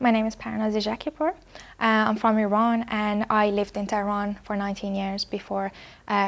My name is Parinaz Ijakipour. I'm from Iran and I lived in Tehran for 19 years before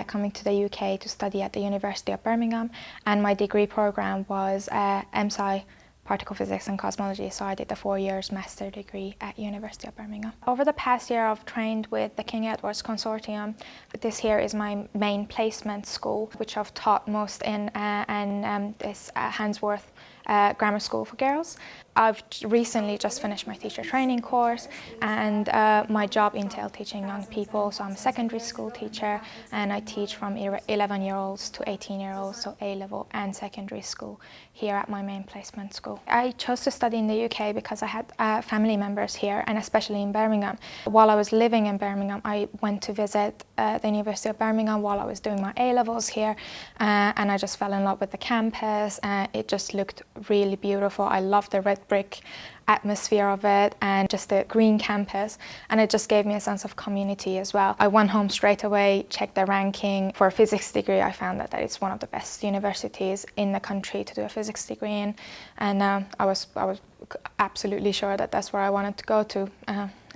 coming to the UK to study at the University of Birmingham, and my degree program was MSci Particle Physics and Cosmology, so I did the 4 years master degree at University of Birmingham. Over the past year I've trained with the King Edward's Consortium. This here is my main placement school, which I've taught most in, and this Handsworth Grammar School for Girls. I've recently just finished my teacher training course, and my job entailed teaching young people. So I'm a secondary school teacher and I teach from 11-year-olds to 18-year-olds, so A-level and secondary school here at my main placement school. I chose to study in the UK because I had family members here, and especially in Birmingham. While I was living in Birmingham, I went to visit the University of Birmingham while I was doing my A-levels here, and I just fell in love with the campus. It just looked really beautiful. I loved the red brick atmosphere of it and just the green campus, and it just gave me a sense of community as well. I went home straight away, checked the ranking. For a physics degree, I found that it's one of the best universities in the country to do a physics degree in, and I was absolutely sure that that's where I wanted to go to.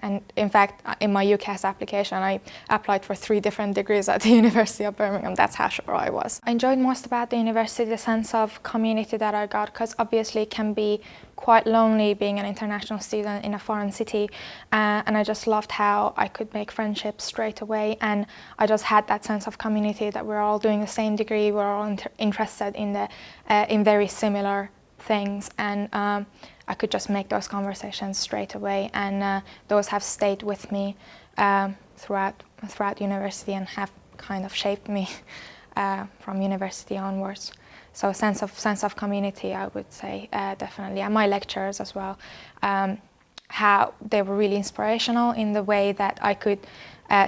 And in fact, in my UCAS application, I applied for 3 different degrees at the University of Birmingham. That's how sure I was. I enjoyed most about the university the sense of community that I got, because obviously it can be quite lonely being an international student in a foreign city, and I just loved how I could make friendships straight away, and I just had that sense of community that we're all doing the same degree, we're all interested in very similar things, and I could just make those conversations straight away, and those have stayed with me throughout university and have kind of shaped me from university onwards. So sense of community, I would say, definitely, and my lecturers as well. How they were really inspirational in the way that I could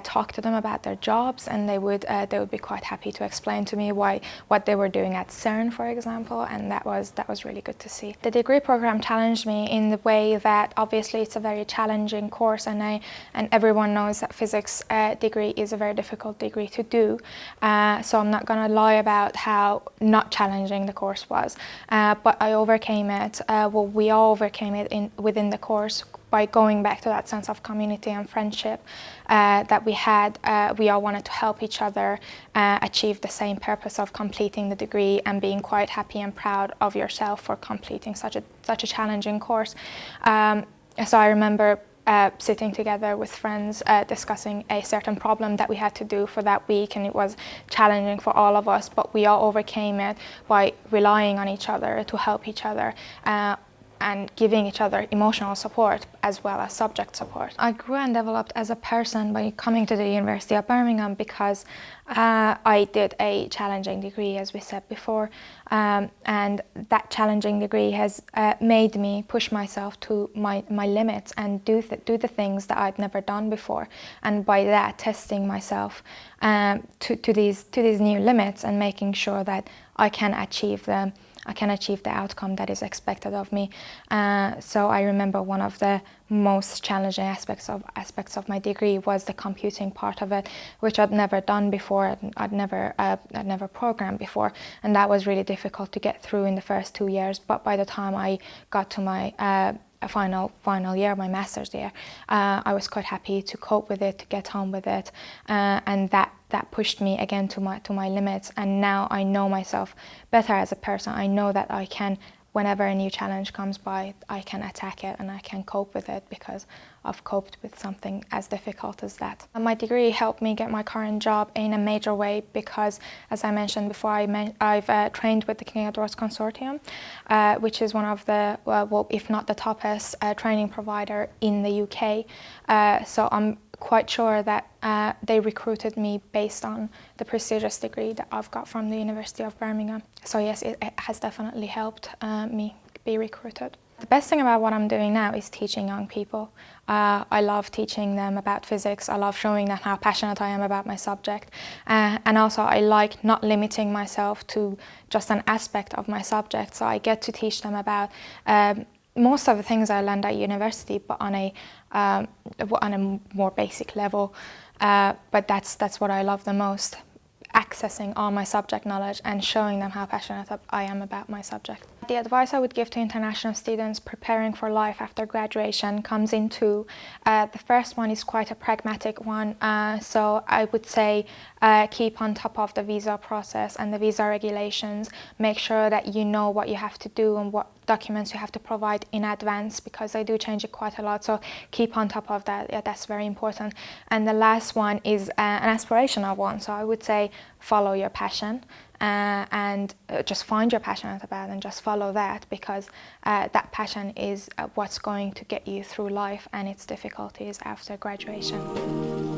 talk to them about their jobs, and they would be quite happy to explain to me what they were doing at CERN, for example, and that was really good to see. The degree program challenged me in the way that obviously it's a very challenging course, and everyone knows that physics degree is a very difficult degree to do. So I'm not going to lie about how not challenging the course was, but I overcame it. Well, we all overcame it within the course by going back to that sense of community and friendship that we had. We all wanted to help each other achieve the same purpose of completing the degree and being quite happy and proud of yourself for completing such a challenging course. So I remember sitting together with friends, discussing a certain problem that we had to do for that week, and it was challenging for all of us, but we all overcame it by relying on each other to help each other, and giving each other emotional support as well as subject support. I grew and developed as a person by coming to the University of Birmingham because I did a challenging degree, as we said before, and that challenging degree has made me push myself to my limits and do the things that I'd never done before, and by that testing myself to these new limits and making sure that I can achieve the outcome that is expected of me. So I remember one of the most challenging aspects of my degree was the computing part of it, which I'd never done before. I'd never programmed before, and that was really difficult to get through in the first 2 years. But by the time I got to my final year, my master's year, I was quite happy to cope with it, to get on with it, and that pushed me again to my limits. And now I know myself better as a person. I know that I can, whenever a new challenge comes by, I can attack it and I can cope with it because I've coped with something as difficult as that. And my degree helped me get my current job in a major way because, as I mentioned before, I've trained with the King Edward's Consortium, which is one of the, well, if not the toppest training provider in the UK. So I'm quite sure that they recruited me based on the prestigious degree that I've got from the University of Birmingham. So yes, it has definitely helped me be recruited. The best thing about what I'm doing now is teaching young people. I love teaching them about physics. I love showing them how passionate I am about my subject. And also I like not limiting myself to just an aspect of my subject. So I get to teach them about most of the things I learned at university, but on a more basic level. But that's what I love the most. Accessing all my subject knowledge and showing them how passionate I am about my subject. The advice I would give to international students preparing for life after graduation comes into, the first one is quite a pragmatic one. So I would say keep on top of the visa process and the visa regulations. Make sure that you know what you have to do and what documents you have to provide in advance, because they do change it quite a lot. So keep on top of that. Yeah, that's very important. And the last one is an aspirational one. So I would say follow your passion. And just find your passion about and just follow that, because that passion is what's going to get you through life and its difficulties after graduation.